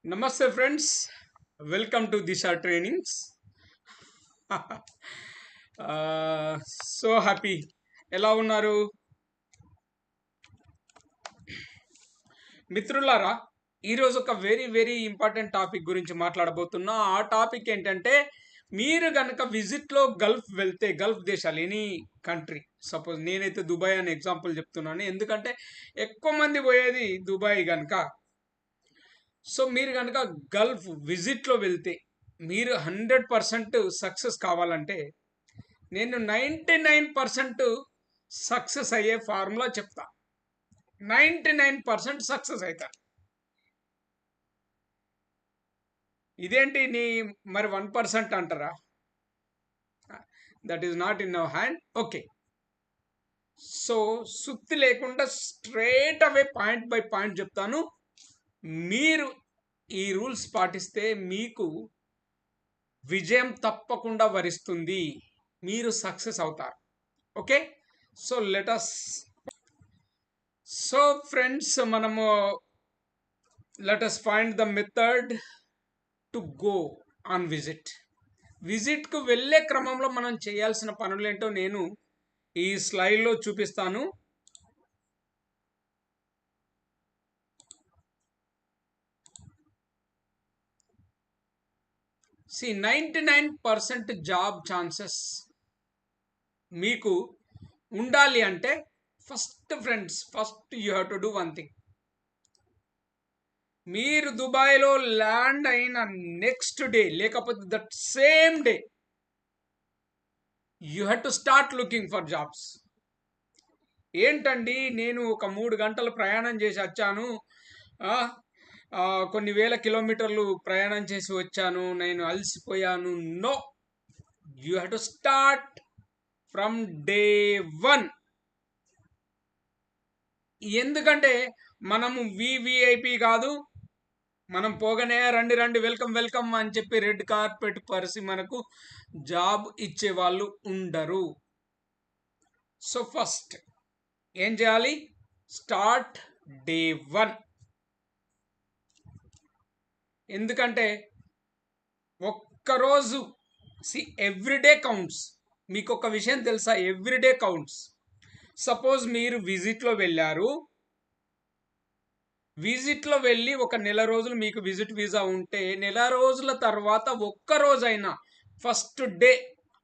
Namaste friends, welcome to Disha Trainings. So happy. ఎలా ఉన్నారు మిత్రులారా? ఈరోజు ఒక వెరీ ఇంపార్టెంట్ టాపిక్ గురించి మాట్లాడబోతున్నా. ఆ టాపిక్ ఏంటంటే, మీరు కనుక విజిట్లో గల్ఫ్ వెళ్తే, గల్ఫ్ దేశాలు ఎనీ కంట్రీ, సపోజ్ నేనైతే దుబాయ్ అనే ఎగ్జాంపుల్ చెప్తున్నాను, ఎందుకంటే ఎక్కువ మంది పోయేది దుబాయ్ కనుక. సో మీరు కనుక గల్ఫ్ విజిట్లో వెళ్తే మీరు 100% సక్సెస్ కావాలంటే నేను 99% సక్సెస్ అయ్యే ఫార్ములా చెప్తా. 99% సక్సెస్ అవుతా. ఇదేంటి నీ మరి 1% అంటారా? That is not in our hand. Okay, so సుత్తి లేకుండా straight away point by point చెప్తాను. మీరు ఈ రూల్స్ పాటిస్తే మీకు విజయం తప్పకుండా వరిస్తుంది, మీరు సక్సెస్ అవుతారు. Okay, so let's so friends, మనము let's find the method to go on విజిట్కు వెళ్ళే క్రమంలో మనం చేయాల్సిన పనులేంటో నేను ఈ స్లైడ్లో చూపిస్తాను. సి 99% జాబ్ ఛాన్సెస్ మీకు ఉండాలి అంటే first you have to do one thing. మీరు దుబాయ్లో ల్యాండ్ అయిన నెక్స్ట్ డే లేకపోతే that same day you have to start looking for jobs. ఏంటండి, నేను ఒక 3 గంటలు ప్రయాణం చేసి వచ్చాను, కొన్ని వేల కిలోమీటర్లు ప్రయాణం చేసి వచ్చాను, నేను అలసిపోయాను. No, you have to start from day 1. ఎందుకంటే మనము వివిఐపి కాదు, మనం పోగానే రండి వెల్కమ్ అని చెప్పి రెడ్ కార్పెట్ పరిసి మనకు జాబ్ ఇచ్చే వాళ్ళు ఉండరు. సో ఫస్ట్ ఏం చేయాలి? Start day 1. ఎందుకంటే ఒక్కరోజు ఎవ్రీడే కౌంట్స్. మీకు ఒక విషయం తెలుసా? Everyday counts. సపోజ్ మీరు విజిట్లో వెళ్ళారు, విజిట్లో వెళ్ళి ఒక నెల రోజులు మీకు విజిట్ వీసా ఉంటే, నెల రోజుల తర్వాత ఒక్కరోజైనా first day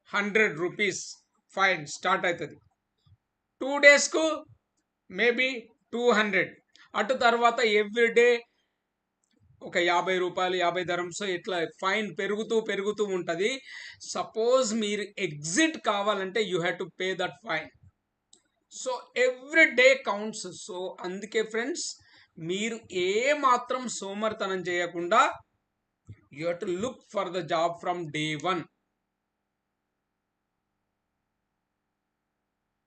100 rupees fine start అవుతుంది. 2 డేస్కు మేబీ 200. అటు తర్వాత ఎవ్రీడే ఒక 50 రూపాయలు, 50 ధరమ్స్ ఇట్లా ఫైన్ పెరుగుతూ ఉంటుంది. సపోజ్ మీరు ఎగ్జిట్ కావాలంటే you have to pay that fine. So every day counts. So అందుకే ఫ్రెండ్స్, మీరు ఏ మాత్రం సోమరితనం చేయకుండా you have to look for the job from day 1.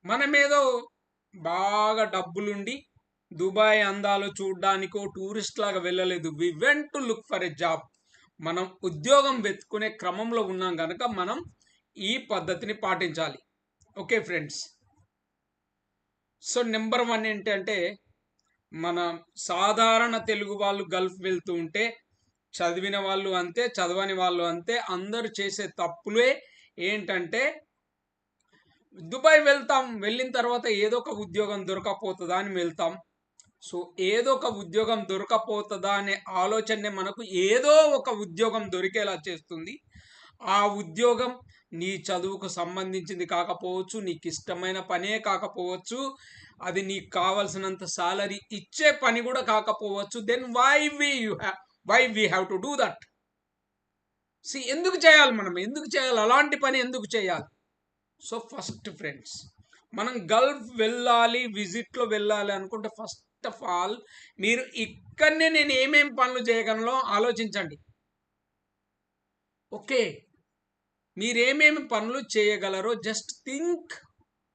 మనమేదో బాగా డబ్బులుండి దుబాయ్ అందాలు చూడడానికో టూరిస్ట్ లాగా వెళ్ళలేదు. We went to look for a job. మనం ఉద్యోగం వెతుకునే క్రమంలో ఉన్నాం కనుక మనం ఈ పద్ధతిని పాటించాలి. ఓకే ఫ్రెండ్స్, సో నెంబర్ 1 ఏంటంటే, మన సాధారణ తెలుగు వాళ్ళు గల్ఫ్ వెళ్తూ ఉంటే, చదివిన వాళ్ళు అంతే, చదవని వాళ్ళు అంతే, అందరూ చేసే తప్పులే ఏంటంటే, దుబాయ్ వెళ్తాం, వెళ్ళిన తర్వాత ఏదో ఒక ఉద్యోగం దొరకపోతుందా అని వెళ్తాం. సో ఏదో ఒక ఉద్యోగం దొరకపోతుందా అనే ఆలోచనే మనకు ఏదో ఒక ఉద్యోగం దొరికేలా చేస్తుంది. ఆ ఉద్యోగం నీ చదువుకు సంబంధించింది కాకపోవచ్చు, నీకు ఇష్టమైన పనే కాకపోవచ్చు, అది నీకు కావాల్సినంత సాలరీ ఇచ్చే పని కూడా కాకపోవచ్చు. Then why we have to do that? ఎందుకు చేయాలి? ఎందుకు చేయాలి అలాంటి పని? ఎందుకు చేయాలి? సో ఫస్ట్ ఫ్రెండ్స్, మనం గల్ఫ్ వెళ్ళాలి, విజిట్లో వెళ్ళాలి అనుకుంటే ఫస్ట్ ఆఫ్ ఆల్ మీరు ఇక్కడనే నేను ఏమేం పనులు చేయగలనో ఆలోచించండి. ఓకే, మీరేమేమి పనులు చేయగలరో just think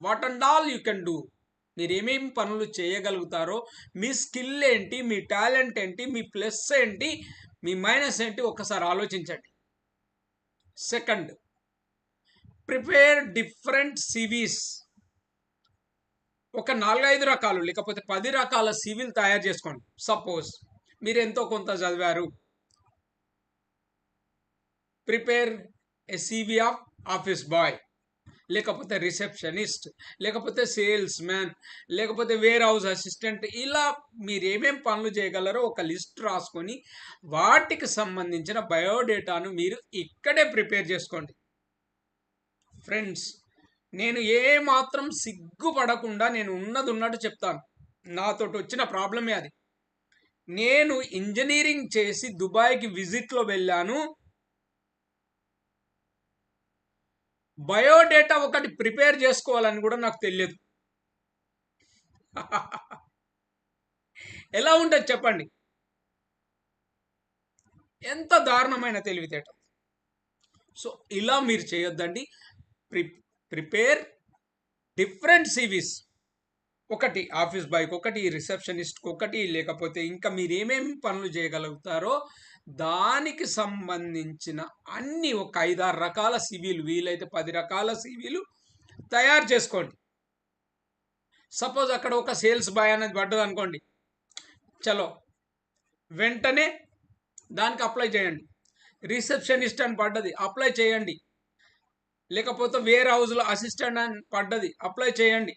what and all you can do. మీరు ఏమేమి పనులు చేయగలుగుతారో, మీ స్కిల్ ఏంటి, మీ టాలెంట్ ఏంటి, మీ ప్లస్ ఏంటి, మీ మైనస్ ఏంటి, ఒక్కసారి ఆలోచించండి. Second, prepare different CVs. ఒక 4-5 రకాలు లేకపోతే 10 రకాల సివిల్ తయారు చేసుకోండి. సపోజ్ మీరు ఎంతో కొంత చదివారు, prepare a CV of office boy, లేకపోతే రిసెప్షనిస్ట్, లేకపోతే సేల్స్ మ్యాన్, లేకపోతే వేర్ హౌస్ అసిస్టెంట్. ఇలా మీరు ఏమేం పనులు చేయగలరో ఒక లిస్ట్ రాసుకొని వాటికి సంబంధించిన బయోడేటాను మీరు ఇక్కడే ప్రిపేర్ చేసుకోండి. ఫ్రెండ్స్, నేను ఏ మాత్రం సిగ్గుపడకుండా నేను ఉన్నది ఉన్నట్టు చెప్తాను. నాతోటి వచ్చిన ప్రాబ్లమే అది. నేను ఇంజనీరింగ్ చేసి దుబాయ్కి విజిట్లో వెళ్ళాను. బయోడేటా ఒకటి ప్రిపేర్ చేసుకోవాలని కూడా నాకు తెలియదు. ఎలా ఉంటుంది చెప్పండి? ఎంత దారుణమైన తెలివితేట. సో ఇలా మీరు చేయొద్దండి. ప్రిపేర్ డిఫరెంట్ సివీస్, ఒకటి ఆఫీస్ బాయ్కి ఒకటి, రిసెప్షనిస్ట్కి ఒకటి, లేకపోతే ఇంకా మీరు ఏమేమి పనులు చేయగలుగుతారో దానికి సంబంధించిన అన్ని ఒక 5-6 రకాల సివీలు, వీలైతే 10 రకాల సివీలు తయారు చేసుకోండి. సపోజ్ అక్కడ ఒక సేల్స్ బాయ్ అనేది పడ్డది అనుకోండి, చలో వెంటనే దానికి అప్లై చేయండి. రిసెప్షనిస్ట్ అని పడ్డది, అప్లై చేయండి. లేకపోతే వేర్ హౌస్లో అసిస్టెంట్ అని పడ్డది, అప్లై చేయండి.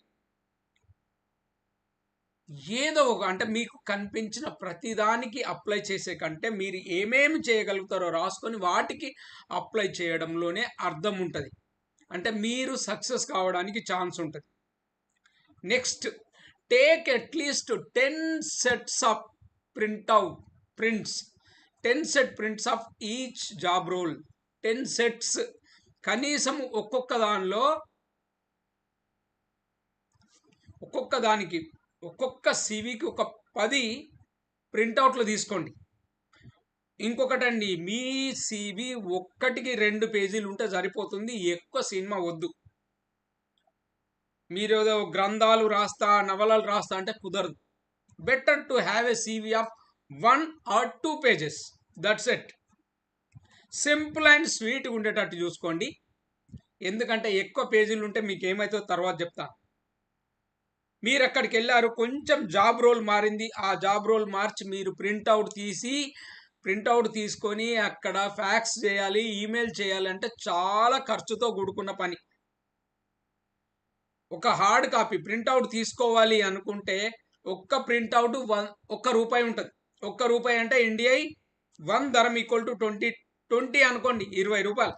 ఏదో ఒక అంటే మీకు కనిపించిన ప్రతిదానికి అప్లై చేసే కంటే మీరు ఏమేమి చేయగలుగుతారో రాసుకొని వాటికి అప్లై చేయడంలోనే అర్థం ఉంటుంది. అంటే మీరు సక్సెస్ కావడానికి ఛాన్స్ ఉంటుంది. Next, take at least 10 sets of prints 10 set prints of each job role. 10 sets కనీసం ఒక్కొక్క దానికి ఒక్కొక్క సివికి ఒక 10 ప్రింట్అవుట్లు తీసుకోండి. ఇంకొకటండి, మీ సివి ఒక్కటికి 2 పేజీలు ఉంటే సరిపోతుంది, ఎక్కువ సినిమా వద్దు. మీరు ఏదో గ్రంథాలు రాస్తా, నవలలు రాస్తా అంటే కుదరదు. Better to have a CV of 1 or 2 pages, that's it. Simple and sweet ఉండేటట్టు చూసుకోండి. ఎందుకంటే ఎక్కువ పేజీలు ఉంటే మీకు ఏమవుతుందో తర్వాత చెప్తాను. మీరు అక్కడికి వెళ్ళారు, కొంచెం జాబ్ రోల్ మారింది, ఆ జాబ్ రోల్ మార్చి మీరు ప్రింట్అవుట్ తీసుకొని అక్కడ ఫ్యాక్స్ చేయాలి, ఈమెయిల్ చేయాలి అంటే చాలా ఖర్చుతో కూడుకున్న పని. ఒక హార్డ్ కాపీ ప్రింట్అవుట్ తీసుకోవాలి అనుకుంటే ఒక్క ప్రింట్అవుట్ 1 రూపాయి ఉంటుంది. 1 రూపాయి అంటే ఇండియా 1 ధరం ఈక్వల్ టు 20 అనుకోండి, 20 రూపాయలు.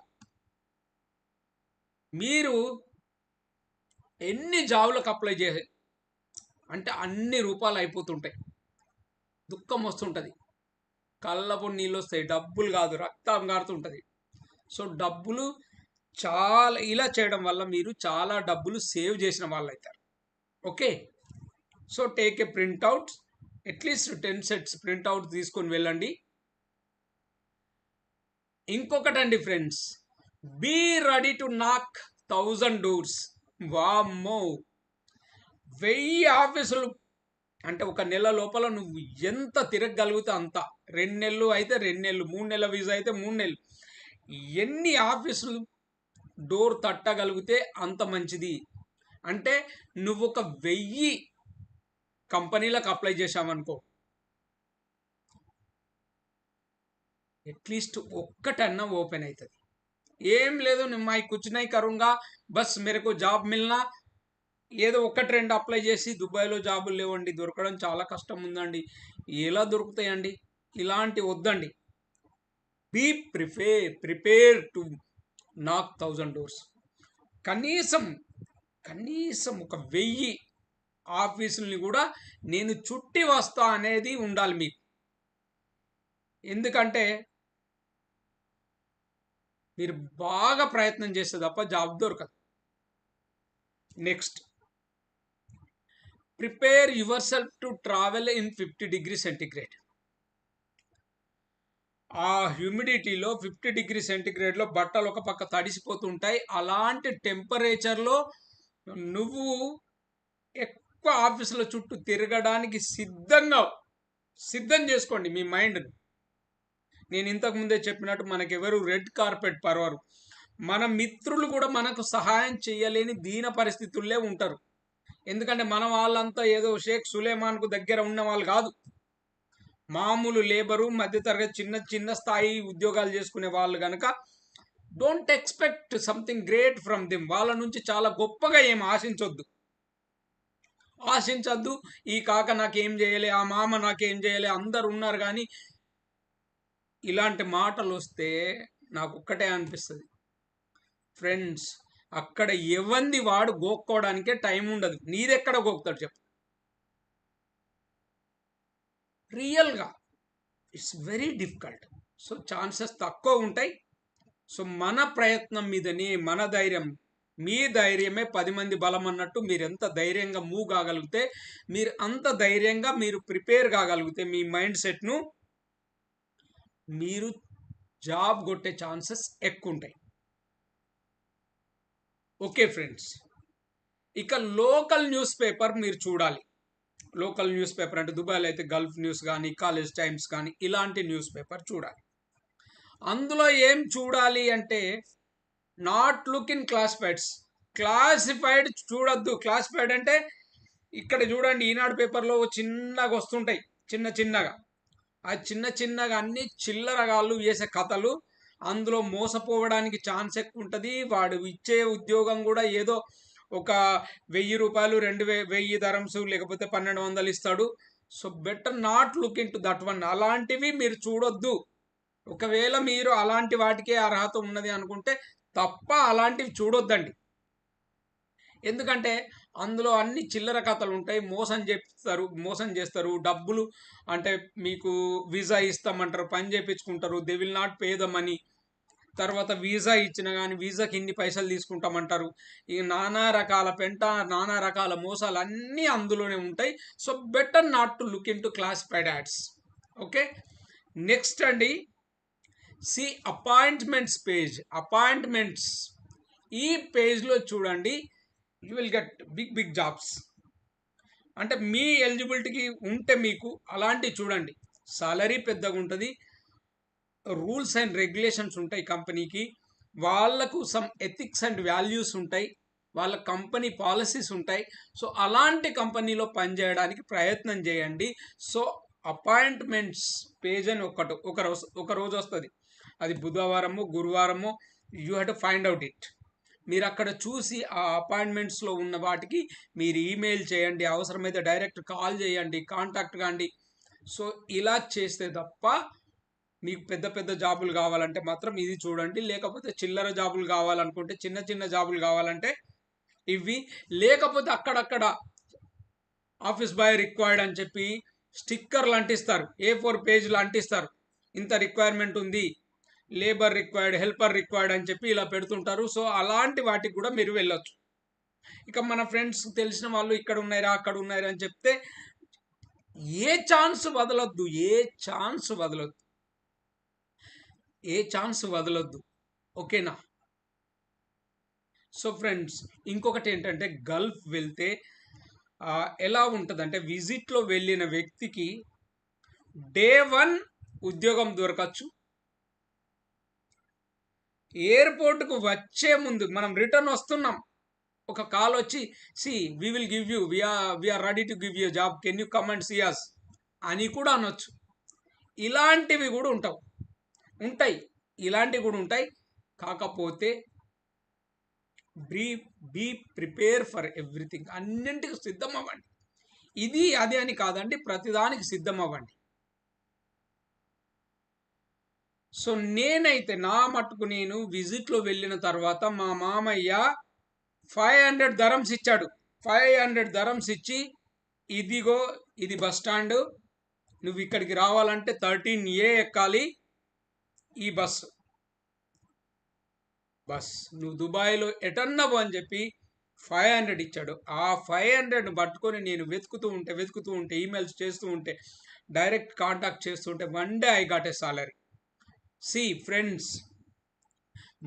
మీరు ఎన్ని జాబులకు అప్లై చేసే అంటే అన్ని రూపాయలు అయిపోతుంటాయి. దుఃఖం వస్తుంటుంది, కళ్ళపు నీళ్ళు వస్తాయి, డబ్బులు కాదు రక్తం కారుతుంటుంది. సో డబ్బులు చాలా ఇలా చేయడం వల్ల మీరు చాలా డబ్బులు సేవ్ చేసిన వాళ్ళు అవుతారు. Okay, so take a printout, at least 10 sets printout తీసుకొని వెళ్ళండి. ఇంకొకటండి ఫ్రెండ్స్, బీ రెడీ టు నాక్ 1000 డోర్స్. వామ్మో, 1000 ఆఫీసులు అంటే ఒక నెల లోపల నువ్వు ఎంత తిరగగలిగితే అంత. 2 నెలలు అయితే 2 నెలలు, 3 నెలల వీసా అయితే 3 నెలలు, ఎన్ని ఆఫీసులు డోర్ తట్టగలిగితే అంత మంచిది. అంటే నువ్వు ఒక 1000 కంపెనీలకు అప్లై చేశామనుకో, అట్లీస్ట్ ఒక్కటన్నా ఓపెన్ అవుతుంది. ఏం లేదు, मैं कुछ नहीं करूँगा, बस मेरे को జాబ్ మిల్నా, ఏదో 1-2 అప్లై చేసి దుబాయ్లో జాబులు లేవండి, దొరకడం చాలా కష్టం ఉందండి. ఎలా దొరుకుతాయండి? ఇలాంటి వద్దండి. బీ ప్రిపేర్ టు నాక్ 1000 డోర్స్. కనీసం ఒక 1000 ఆఫీసుల్ని కూడా నేను చుట్టి వస్తా అనేది ఉండాలి మీకు. ఎందుకంటే మీరు బాగా ప్రయత్నం చేస్తే తప్ప జాబ్ దొరకదు. Next, prepare your self to travel in 50 degree centigrade. ఆ హ్యూమిడిటీలో 50 డిగ్రీ సెంటిగ్రేడ్లో బట్టలు ఒక పక్క తడిసిపోతుంటాయి. అలాంటి టెంపరేచర్లో నువ్వు ఎక్కువ ఆఫీసుల చుట్టూ తిరగడానికి సిద్ధం చేసుకోండి మీ మైండ్ని. నేను ఇంతకుముందే చెప్పినట్టు మనకెవరు రెడ్ కార్పెట్ పరవరు. మన మిత్రులు కూడా మనకు సహాయం చేయలేని దీన పరిస్థితుల్లో ఉంటారు. ఎందుకంటే మన వాళ్ళంతా ఏదో షేక్ సులేమాన్కు దగ్గర ఉన్న వాళ్ళు కాదు. మామూలు లేబరు, మధ్యతరగతి చిన్న స్థాయి ఉద్యోగాలు చేసుకునే వాళ్ళు కనుక don't expect something great from them. వాళ్ళ నుంచి చాలా గొప్పగా ఏం ఆశించొద్దు. ఈ కాక నాకేం చేయలే, ఆ మామ నాకేం చేయలే, అందరు ఉన్నారు కానీ ఇలాంటి మాటలు వస్తే నాకు ఒక్కటే అనిపిస్తుంది, ఫ్రెండ్స్, అక్కడ ఎవంది వాడు గోక్కోవడానికే టైం ఉండదు. నీదెక్కడ గోక్తాడు చెప్పు? రియల్గా it's very difficult. So chances తక్కువ ఉంటాయి. సో మన ప్రయత్నం మీదనే మన ధైర్యం, మీ ధైర్యమే 10 మంది బలం అన్నట్టు. మీరు ఎంత ధైర్యంగా మూవ్ కాగలిగితే, మీరు అంత ధైర్యంగా మీరు ప్రిపేర్ కాగలిగితే మీ మైండ్ సెట్ను, మీరు జాబ్ కొట్టే ఛాన్సెస్ ఎక్కువ ఉంటాయి. ఓకే ఫ్రెండ్స్, ఇక లోకల్ న్యూస్ పేపర్ మీరు చూడాలి. లోకల్ న్యూస్ పేపర్ అంటే దుబాయ్లో అయితే గల్ఫ్ న్యూస్ కానీ, కాలేజ్ టైమ్స్ కానీ, ఇలాంటి న్యూస్ పేపర్ చూడాలి. అందులో ఏం చూడాలి అంటే, not look in classifieds. Classified చూడొద్దు. క్లాసిఫైడ్ అంటే ఇక్కడ చూడండి, ఈనాడు పేపర్లో చిన్నగా వస్తుంటాయి, చిన్నగా. ఆ చిన్నగా అన్ని చిల్లరగాళ్ళు వేసే కథలు. అందులో మోసపోవడానికి ఛాన్స్ ఎక్కువ ఉంటుంది. వాడు ఇచ్చే ఉద్యోగం కూడా ఏదో ఒక 1000 రూపాయలు, 2000 ధరమ్స్, లేకపోతే 1200 ఇస్తాడు. So better not look in to that one. అలాంటివి మీరు చూడొద్దు. ఒకవేళ మీరు అలాంటి వాటికే అర్హత ఉన్నది అనుకుంటే తప్ప అలాంటివి చూడొద్దండి. ఎందుకంటే అందులో అన్ని చిల్లర కథలు ఉంటాయి. మోసం చేస్తారు. డబ్బులు అంటే మీకు వీసా ఇస్తామంటారు, పని చేయించుకుంటారు. They will not pay the money. తర్వాత వీసా ఇచ్చిన కానీ వీసాకి ఇన్ని పైసలు తీసుకుంటామంటారు. ఈ నానా రకాల నానా రకాల మోసాలు అన్నీ అందులోనే ఉంటాయి. So better not to look into classified ads. Okay, next అండి, సి అపాయింట్మెంట్స్ పేజ్. అపాయింట్మెంట్స్ ఈ పేజ్లో చూడండి, you will get big jobs. అంటే మీ ఎలిజిబిలిటీకి ఉంటే మీకు అలాంటివి చూడండి. సాలరీ పెద్దగా ఉంటుంది, రూల్స్ అండ్ రెగ్యులేషన్స్ ఉంటాయి కంపెనీకి, వాళ్ళకు సమ్ ఎథిక్స్ అండ్ వాల్యూస్ ఉంటాయి, వాళ్ళ కంపెనీ పాలసీస్ ఉంటాయి. సో అలాంటి కంపెనీలో పనిచేయడానికి ప్రయత్నం చేయండి. సో అపాయింట్మెంట్స్ పేజ్ అని ఒక రోజు వస్తుంది. అది బుధవారము, గురువారము. You have to find out it. మీరు అక్కడ చూసి ఆ అపాయింట్మెంట్స్లో ఉన్న వాటికి మీరు ఈమెయిల్ చేయండి, అవసరమైతే డైరెక్ట్ కాల్ చేయండి, కాంటాక్ట్ కాండి. సో ఇలా చేస్తే తప్ప మీకు పెద్ద జాబులు కావాలంటే మాత్రం ఇది చూడండి. లేకపోతే చిల్లర జాబులు కావాలనుకుంటే, చిన్న జాబులు కావాలంటే ఇవి. లేకపోతే అక్కడక్కడ ఆఫీస్ బాయ్ రిక్వైర్డ్ అని చెప్పి స్టిక్కర్లు అంటిస్తారు, A4 పేజీలు అంటిస్తారు. ఇంత రిక్వైర్మెంట్ ఉంది, లేబర్ రిక్వైర్డ్, హెల్పర్ రిక్వైర్డ్ అని చెప్పి ఇలా పెడుతుంటారు. సో అలాంటి వాటికి కూడా మీరు వెళ్ళొచ్చు. ఇక మన ఫ్రెండ్స్ తెలిసిన వాళ్ళు ఇక్కడ ఉన్నారా అక్కడ ఉన్నారా అని చెప్తే ఏ ఛాన్స్ వదలొద్దు. ఓకేనా? సో ఫ్రెండ్స్, ఇంకొకటి ఏంటంటే, గల్ఫ్ వెళ్తే ఎలా ఉంటుందంటే, విజిట్లో వెళ్ళిన వ్యక్తికి డే 1 ఉద్యోగం దొరకచ్చు. ఎయిర్పోర్ట్కు వచ్చే ముందు మనం రిటర్న్ వస్తున్నాం, ఒక కాల్ వచ్చి, see we will give you, we are ready to give you job, can you come and see us అని కూడా అనొచ్చు. ఇలాంటివి కూడా ఉంటాయి. ఇలాంటివి కూడా ఉంటాయి. కాకపోతే బీ ప్రిపేర్ ఫర్ ఎవ్రీథింగ్. అన్నింటికి సిద్ధం అవ్వండి. ఇది అది అని కాదండి, ప్రతిదానికి సిద్ధం అవ్వండి. సో నేనైతే నా మట్టుకు నేను విజిట్లో వెళ్ళిన తర్వాత మా మామయ్య 500 ధరమ్స్ ఇచ్చాడు. 500 ధరమ్స్ ఇచ్చి, ఇదిగో ఇది బస్ స్టాండ్, నువ్వు ఇక్కడికి రావాలంటే 13A ఎక్కాలి, ఈ బస్ నువ్వు దుబాయ్లో ఎటన్నవు అని చెప్పి 500 ఇచ్చాడు. ఆ 500 పట్టుకొని నేను వెతుకుతూ ఉంటే ఈమెయిల్స్ చేస్తూ ఉంటే, డైరెక్ట్ కాంటాక్ట్ చేస్తుంటే, one day I got a salary. See friends,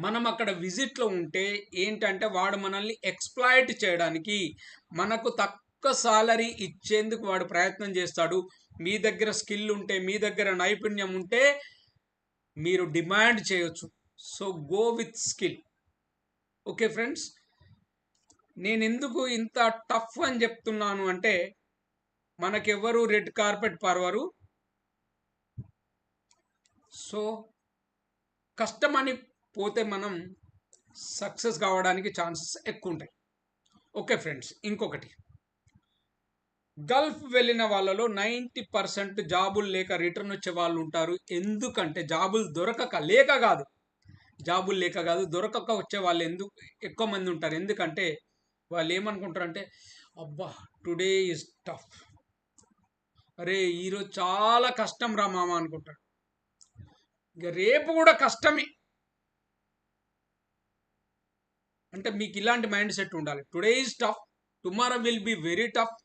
మనం అక్కడ విజిట్లో ఉంటే ఏంటంటే, వాడు మనల్ని ఎక్స్ప్లాయిట్ చేయడానికి, మనకు తక్కువ సాలరీ ఇచ్చేందుకు వాడు ప్రయత్నం చేస్తాడు. మీ దగ్గర స్కిల్ ఉంటే, మీ దగ్గర నైపుణ్యం ఉంటే మీరు డిమాండ్ చేయొచ్చు. So go with skill. Okay friends, నేను ఎందుకు ఇంత టఫ్ అని చెప్తున్నాను అంటే, మనకెవరు రెడ్ కార్పెట్ పర్వరు. సో కష్టమని పోతే మనం సక్సెస్ కావడానికి ఛాన్సెస్ ఎక్కువ ఉంటాయి. ఓకే ఫ్రెండ్స్, ఇంకొకటి, గల్ఫ్ వెళ్ళిన వాళ్ళలో 90% జాబులు లేక రిటర్న్ వచ్చే వాళ్ళు ఉంటారు. ఎందుకంటే జాబులు దొరకక వచ్చే వాళ్ళు ఎందుకు ఎక్కువ మంది ఉంటారు. ఎందుకంటే వాళ్ళు ఏమనుకుంటారంటే, అబ్బా టుడే ఈజ్ టఫ్, అరే ఈరోజు చాలా కష్టం రా మామ అనుకుంటారు. ఇక రేపు కూడా కష్టమే. అంటే మీకు ఇలాంటి మైండ్ సెట్ ఉండాలి. Today is tough, tomorrow will be very tough,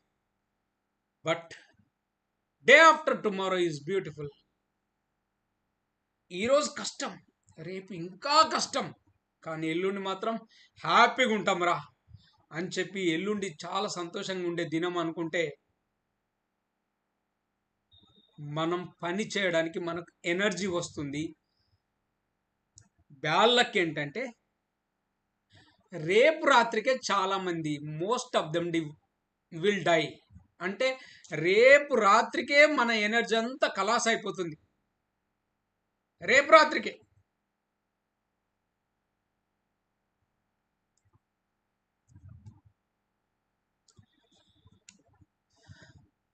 but day after tomorrow is beautiful. ఈరోజు కష్టం, రేపు ఇంకా కష్టం, కానీ ఎల్లుండి మాత్రం హ్యాపీగా ఉంటాం రా అని చెప్పి ఎల్లుండి చాలా సంతోషంగా ఉండే దినం అనుకుంటే మనం పని చేయడానికి మనకు ఎనర్జీ వస్తుంది. బ్యాళ్ళకి ఏంటంటే రేపు రాత్రికే చాలా మంది, most of them will die. అంటే రేపు రాత్రికే మన ఎనర్జీ అంతా కలాస్ అయిపోతుంది, రేపు రాత్రికే.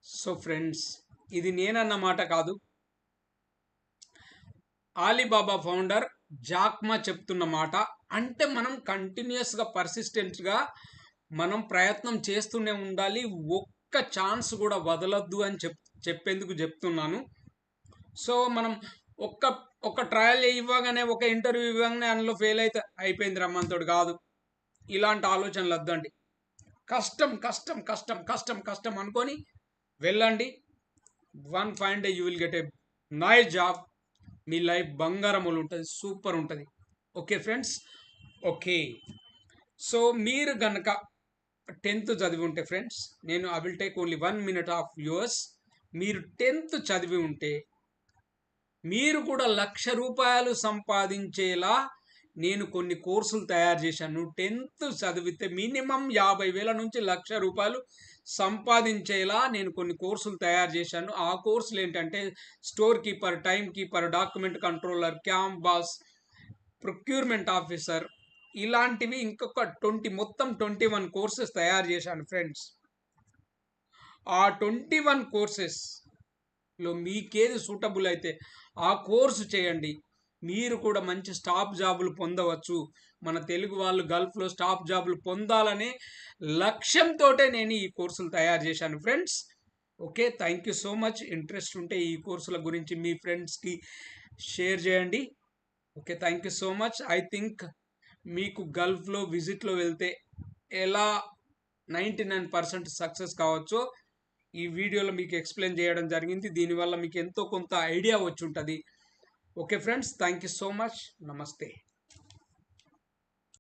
సో ఫ్రెండ్స్, ఇది నేనన్న మాట కాదు, ఆలీబాబా ఫౌండర్ జాక్ మా చెప్తున్న మాట. అంటే మనం కంటిన్యూస్గా పర్సిస్టెంట్గా మనం ప్రయత్నం చేస్తూనే ఉండాలి, ఒక్క ఛాన్స్ కూడా వదలొద్దు అని చెప్పేందుకు చెప్తున్నాను. సో మనం ఒక్క ఒక ట్రయల్ ఇవ్వగానే, ఒక ఇంటర్వ్యూ ఇవ్వగానే అందులో ఫెయిల్ అయితే అయిపోయింది రమ్మంతోడు కాదు. ఇలాంటి ఆలోచనలు వద్దండి. కష్టం కష్టం కష్టం కష్టం కష్టం అనుకొని వెళ్ళండి. One fine day you will get a nice job. మీ లైఫ్ బంగారములు ఉంటుంది, సూపర్ ఉంటుంది. Okay friends, okay. సో మీరు గనక 10th చదివి ఉంటే ఫ్రెండ్స్, నేను I will take only 1 minute of yours. మీరు 10th చదివి ఉంటే మీరు కూడా ₹1,00,000 సంపాదించేలా నేను కొన్ని కోర్సులు తయారు చేశాను. 10th చదివితే మినిమం 50,000 నుంచి ₹1,00,000 సంపాదించేలా నేను కొన్ని కోర్సులు తయారు చేశాను. ఆ కోర్సులు ఏంటంటే store keeper, time keeper, document controller, campus, procurement officer, ఇలాంటివి ఇంకొక 21 కోర్సెస్ తయారు చేశాను ఫ్రెండ్స్. ఆ 21 కోర్సెస్లో మీకేది సూటబుల్ అయితే ఆ కోర్సు చేయండి. మీరు కూడా మంచి స్టాఫ్ జాబులు పొందవచ్చు. మన తెలుగు వాళ్ళు గల్ఫ్లో స్టాఫ్ జాబులు పొందాలనే లక్ష్యంతో నేను ఈ కోర్సులు తయారు చేశాను friends. Okay, thank you so much. Interest ఉంటే ఈ కోర్సుల గురించి మీ ఫ్రెండ్స్కి షేర్ చేయండి. Okay, thank you so much. I think మీకు గల్ఫ్లో విజిట్లో వెళ్తే ఎలా 99% సక్సెస్ కావచ్చో ఈ వీడియోలో మీకు ఎక్స్ప్లెయిన్ చేయడం జరిగింది. దీనివల్ల మీకు ఎంతో కొంత ఐడియా వచ్చి ఉంటుంది. Okay friends, thank you so much. నమస్తే.